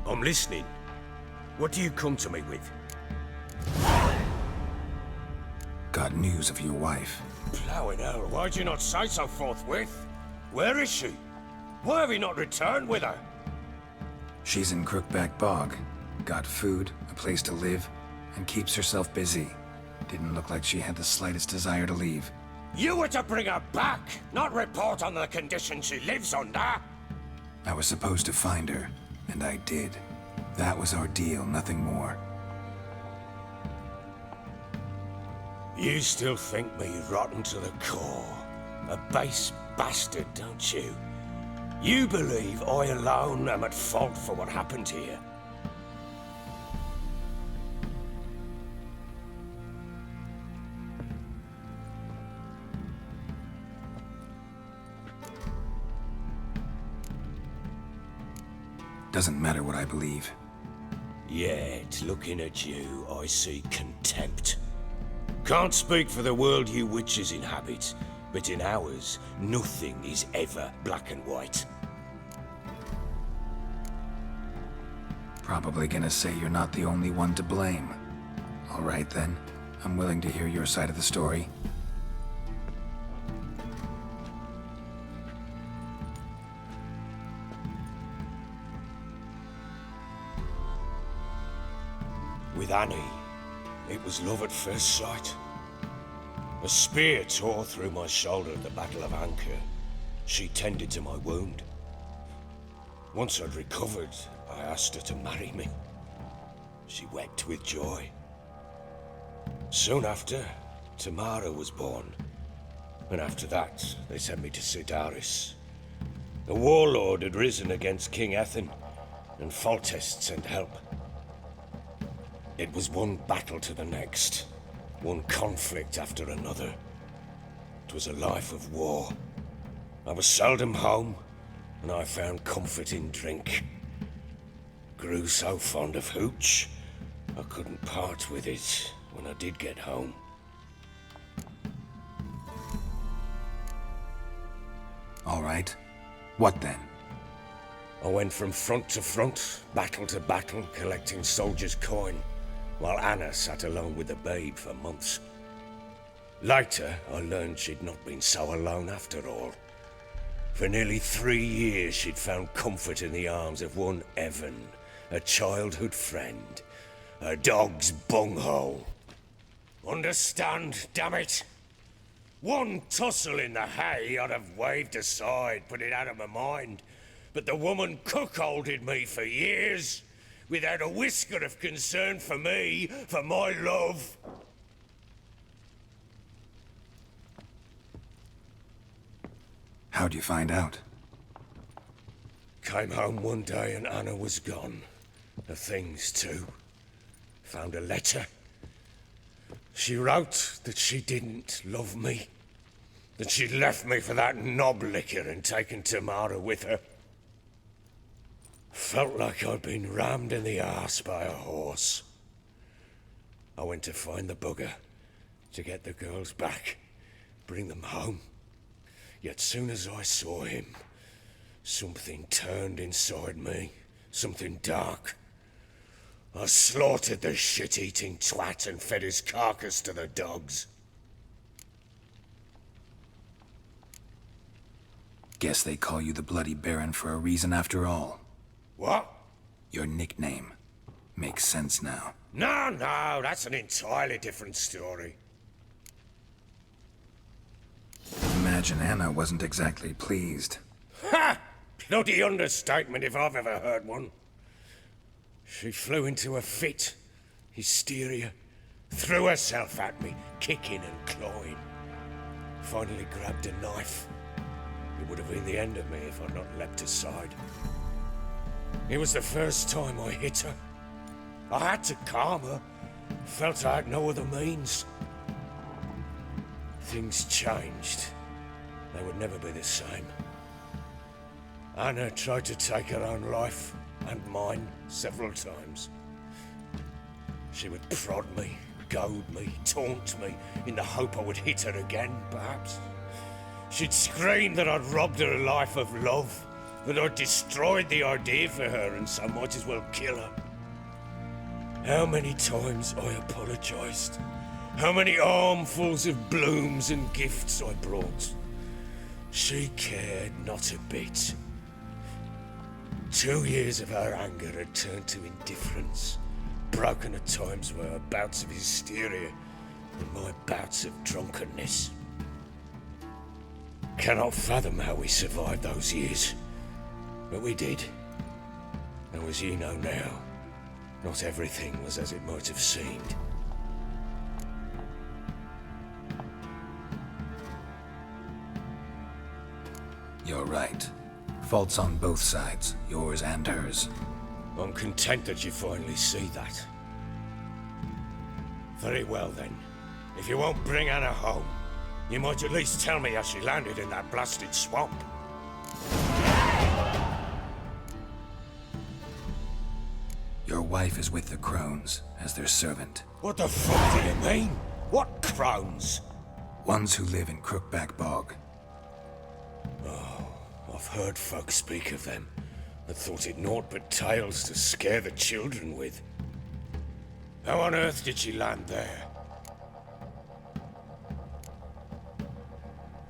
I'm listening. What do you come to me with? Got news of your wife. Plowing hell, why'd you not say so forthwith? Where is she? Why have you not returned with her? She's in Crookback Bog. Got food, a place to live, and keeps herself busy. Didn't look like she had the slightest desire to leave. You were to bring her back, not report on the conditions she lives under. I was supposed to find her, and I did. That was our deal, nothing more. You still think me rotten to the core. A base bastard, don't you? You believe I alone am at fault for what happened here. Doesn't matter what I believe. Yet, looking at you, I see contempt. Can't speak for the world you witches inhabit, but in ours, nothing is ever black and white. Probably gonna say you're not the only one to blame. All right then, I'm willing to hear your side of the story. With Annie, it was love at first sight. A spear tore through my shoulder at the Battle of Anchor. She tended to my wound. Once I'd recovered, I asked her to marry me. She wept with joy. Soon after, Tamara was born. And after that, they sent me to Sidaris. The warlord had risen against King Ethan, and Foltest sent help. It was one battle to the next, one conflict after another. It was a life of war. I was seldom home, and I found comfort in drink. Grew so fond of hooch, I couldn't part with it when I did get home. All right. What then? I went from front to front, battle to battle, collecting soldiers' coin, while Anna sat alone with the babe for months. Later, I learned she'd not been so alone after all. For nearly 3 years, she'd found comfort in the arms of one Evan, a childhood friend, a dog's bunghole. Understand, damn it? One tussle in the hay I'd have waved aside, put it out of my mind. But the woman cuckolded me for years, without a whisker of concern for me, for my love. How'd you find out? Came home one day and Anna was gone. The things too. Found a letter. She wrote that she didn't love me. That she'd left me for that knob licker and taken Tamara with her. Felt like I'd been rammed in the arse by a horse. I went to find the bugger, to get the girls back, bring them home. Yet soon as I saw him, something turned inside me, something dark. I slaughtered the shit-eating twat and fed his carcass to the dogs. Guess they call you the Bloody Baron for a reason after all. What? Your nickname. Makes sense now. No, that's an entirely different story. Imagine Anna wasn't exactly pleased. Ha! Bloody understatement if I've ever heard one. She flew into a fit, hysteria, threw herself at me, kicking and clawing. Finally grabbed a knife. It would have been the end of me if I'd not leapt aside. It was the first time I hit her. I had to calm her. Felt I had no other means. Things changed. They would never be the same. Anna tried to take her own life, and mine, several times. She would prod me, goad me, taunt me, in the hope I would hit her again, perhaps. She'd scream that I'd robbed her life of love, that I destroyed the idea for her and so might as well kill her. How many times I apologized. How many armfuls of blooms and gifts I brought. She cared not a bit. 2 years of her anger had turned to indifference, broken at times by her bouts of hysteria and my bouts of drunkenness. Cannot fathom how we survived those years, but we did. And as you know now, not everything was as it might have seemed. You're right. Faults on both sides, yours and hers. I'm content that you finally see that. Very well then. If you won't bring Anna home, you might at least tell me how she landed in that blasted swamp. Your wife is with the crones, as their servant. What the fuck do you mean? What crones? Ones who live in Crookback Bog. I've heard folk speak of them, but thought it naught but tales to scare the children with. How on earth did she land there?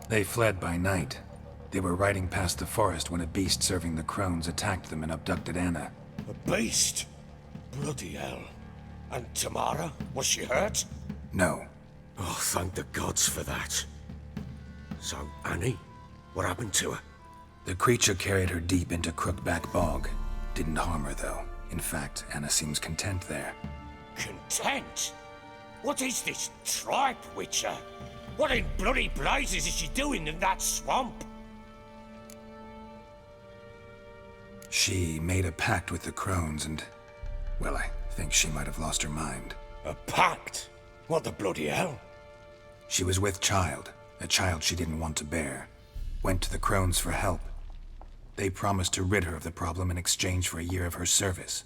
They fled by night. They were riding past the forest when a beast serving the crones attacked them and abducted Anna. A beast? Bloody hell. And Tamara? Was she hurt? No. Oh, thank the gods for that. So, Annie? What happened to her? The creature carried her deep into Crookback Bog. Didn't harm her, though. In fact, Anna seems content there. Content? What is this tripe, Witcher? What in bloody blazes is she doing in that swamp? She made a pact with the crones and... well, I think she might have lost her mind. A pact? What the bloody hell? She was with child, a child she didn't want to bear. Went to the crones for help. They promised to rid her of the problem in exchange for a year of her service.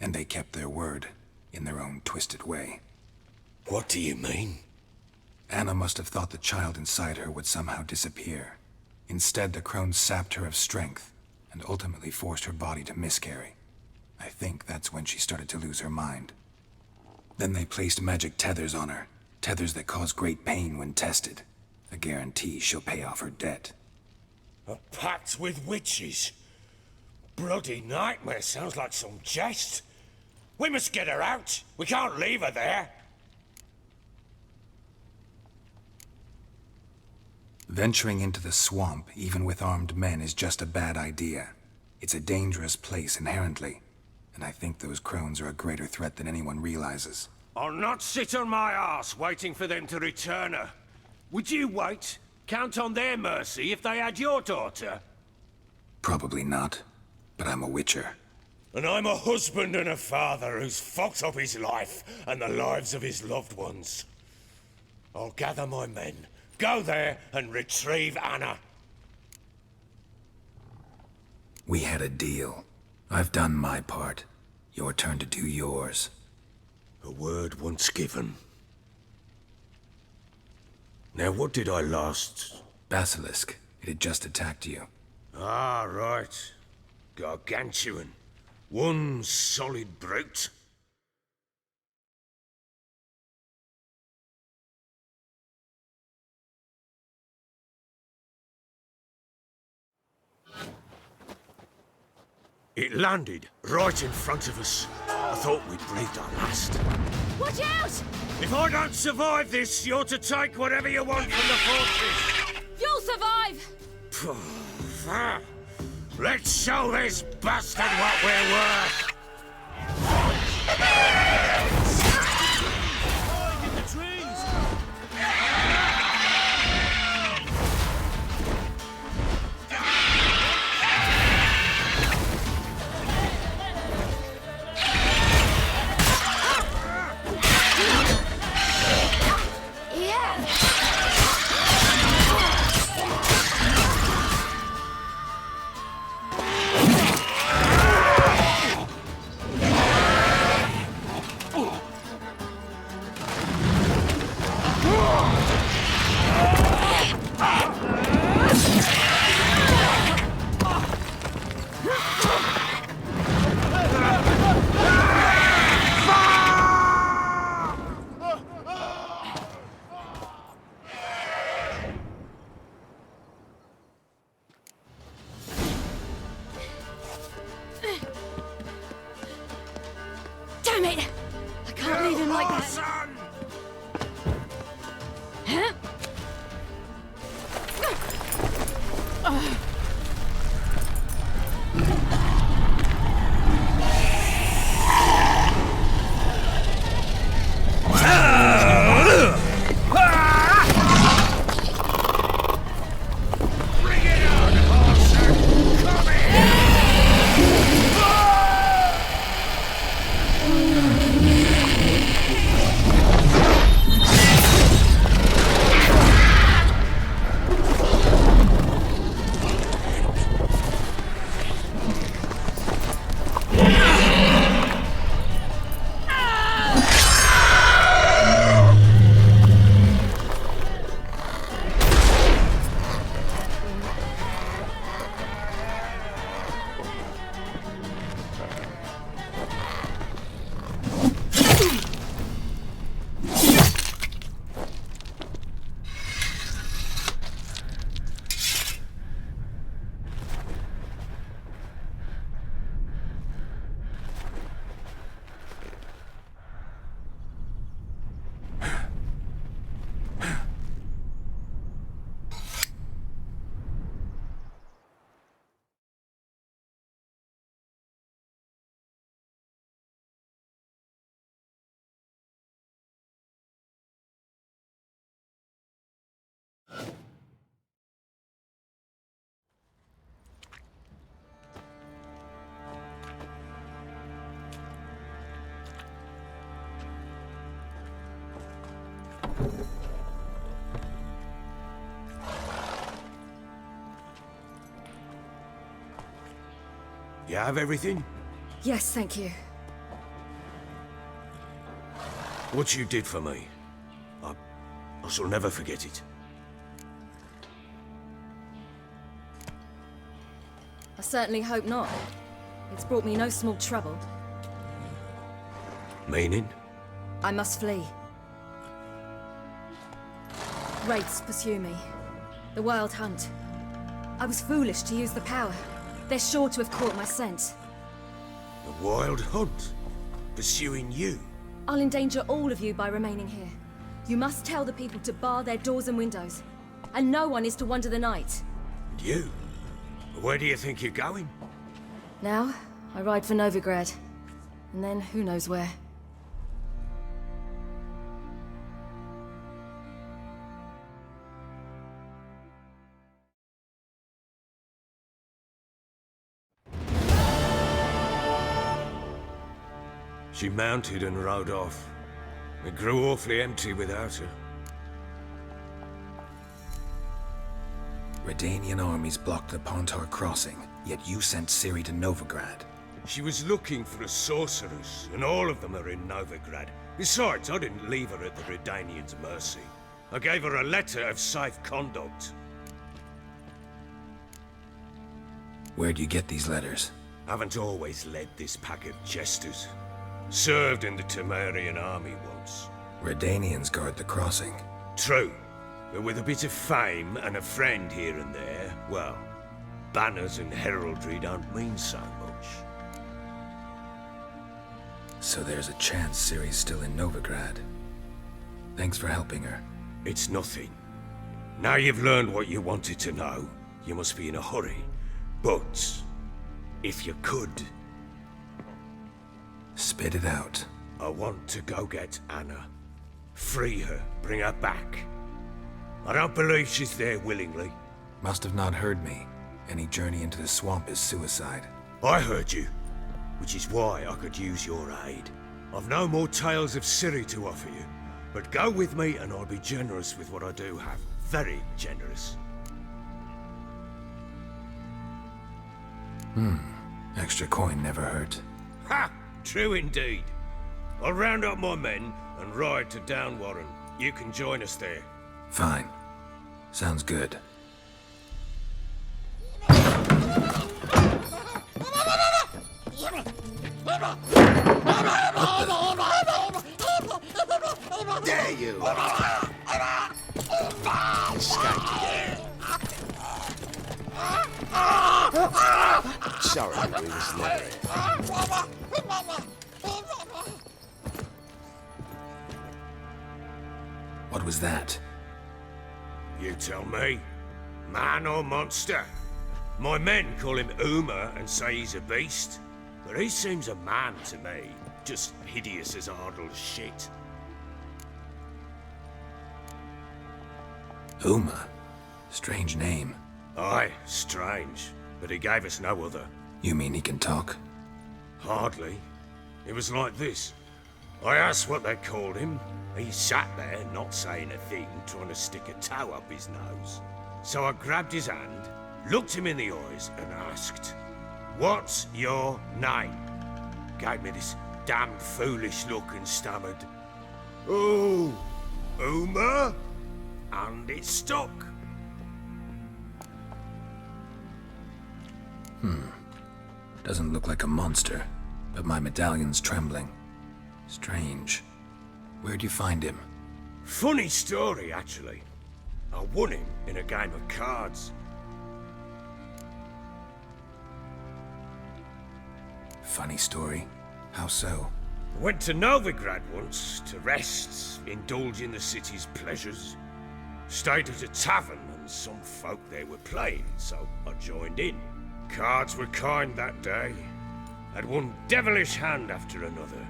And they kept their word, in their own twisted way. What do you mean? Anna must have thought the child inside her would somehow disappear. Instead, the crones sapped her of strength, and ultimately forced her body to miscarry. I think that's when she started to lose her mind. Then they placed magic tethers on her, tethers that cause great pain when tested. A guarantee she'll pay off her debt. A pact with witches? Bloody nightmare, sounds like some jest. We must get her out. We can't leave her there. Venturing into the swamp, even with armed men, is just a bad idea. It's a dangerous place inherently, and I think those crones are a greater threat than anyone realizes. I'll not sit on my arse waiting for them to return her. Would you wait? Count on their mercy if they had your daughter? Probably not, but I'm a witcher. And I'm a husband and a father who's fucked up his life and the lives of his loved ones. I'll gather my men, go there and retrieve Anna. We had a deal. I've done my part. Your turn to do yours. A word once given. Now what did I last... Basilisk. It had just attacked you. Ah, right. Gargantuan. One solid brute. It landed right in front of us. I thought we'd breathed our last. Watch out! If I don't survive this, you're to take whatever you want from the fortress. You'll survive! Let's show this bastard what we're worth! In the trees! Yeah! You have everything? Yes, thank you. What you did for me, I shall never forget it. I certainly hope not. It's brought me no small trouble. Meaning? I must flee. Wraiths pursue me. The Wild Hunt. I was foolish to use the power. They're sure to have caught my scent. The Wild Hunt? Pursuing you? I'll endanger all of you by remaining here. You must tell the people to bar their doors and windows. And no one is to wander the night. You? Where do you think you're going? Now, I ride for Novigrad. And then, who knows where. She mounted and rode off. It grew awfully empty without her. Redanian armies blocked the Pontar crossing, yet you sent Ciri to Novigrad. She was looking for a sorceress, and all of them are in Novigrad. Besides, I didn't leave her at the Redanians' mercy. I gave her a letter of safe conduct. Where'd you get these letters? Haven't always led this pack of jesters. Served in the Temerian army once. Redanians guard the crossing. True, but with a bit of fame and a friend here and there, well, banners and heraldry don't mean so much. So there's a chance Ciri's still in Novigrad. Thanks for helping her. It's nothing. Now you've learned what you wanted to know, you must be in a hurry. But, if you could, spit it out. I want to go get Anna. Free her, bring her back. I don't believe she's there willingly. Must have not heard me. Any journey into the swamp is suicide. I heard you, which is why I could use your aid. I've no more tales of Ciri to offer you, but go with me and I'll be generous with what I do have. Very generous. Extra coin never hurt. Ha! True indeed. I'll round up my men and ride to Downwarren. You can join us there. Fine. Sounds good. Dare you! Sorry, we was never here. What was that? You tell me. Man or monster? My men call him Uma and say he's a beast. But he seems a man to me. Just hideous as Ardle's shit. Uma? Strange name. Aye, strange. But he gave us no other. You mean he can talk? Hardly. It was like this. I asked what they called him. He sat there, not saying a thing, trying to stick a toe up his nose. So I grabbed his hand, looked him in the eyes, and asked, "What's your name?" Gave me this damn foolish look and stammered, "Oh, Uma?" And it stuck. Doesn't look like a monster, but my medallion's trembling. Strange. Where'd you find him? Funny story, actually. I won him in a game of cards. Funny story. How so? Went to Novigrad once to rest, indulge in the city's pleasures. Stayed at a tavern and some folk there were playing, so I joined in. Cards were kind that day. Had one devilish hand after another.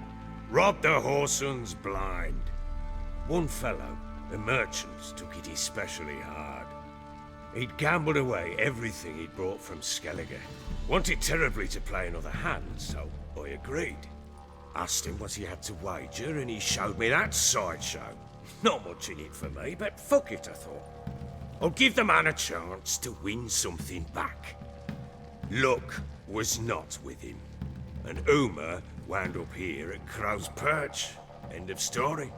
Robbed the whoresun's blind. One fellow, a merchant, took it especially hard. He'd gambled away everything he'd brought from Skellige. Wanted terribly to play another hand, so I agreed. Asked him what he had to wager, and he showed me that sideshow. Not much in it for me, but fuck it, I thought. I'll give the man a chance to win something back. Luck was not with him, and Uma wound up here at Crow's Perch. End of story.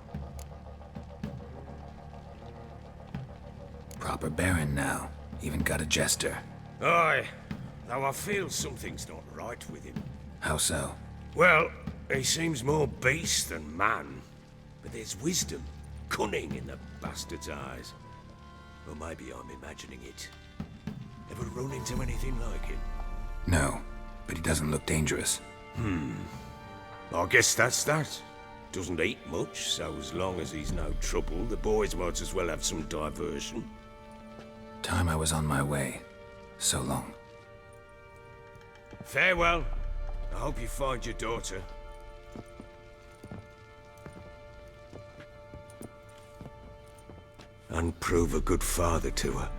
Proper Baron now. Even got a jester. Aye, though I feel something's not right with him. How so? Well, he seems more beast than man, but there's wisdom, cunning in the bastard's eyes. Or maybe I'm imagining it. Ever run into anything like him? No, but he doesn't look dangerous. I guess that's that. Doesn't eat much, so as long as he's no trouble, the boys might as well have some diversion. Time I was on my way. So long. Farewell. I hope you find your daughter. And prove a good father to her.